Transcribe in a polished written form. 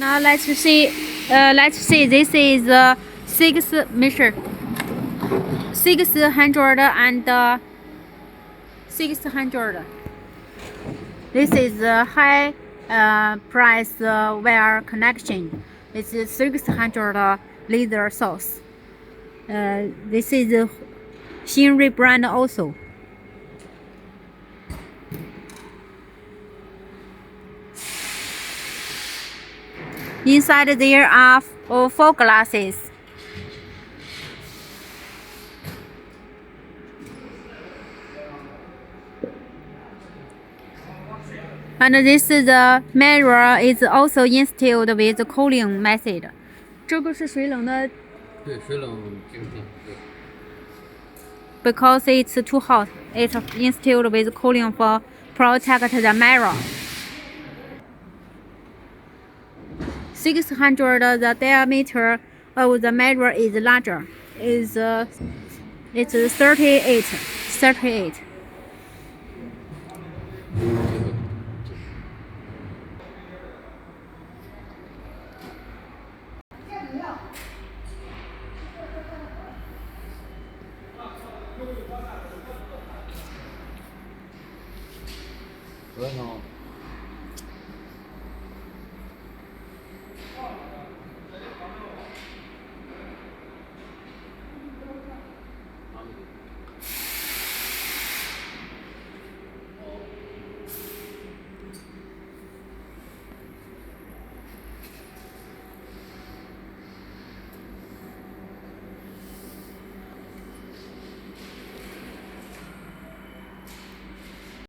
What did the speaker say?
Now let's see. This is the 6 measure. 600 and 600. This is the high price wire connection. It's 600 laser source. This is the Xinrui brand also. Inside there are 4 glasses. And this is the mirror is also installed with the cooling method. 这个是水冷的。对，水冷晶片。对。Because it's too hot, it's installed with cooling for protect the mirror. 600, the diameter of the mirror is larger. It's 38.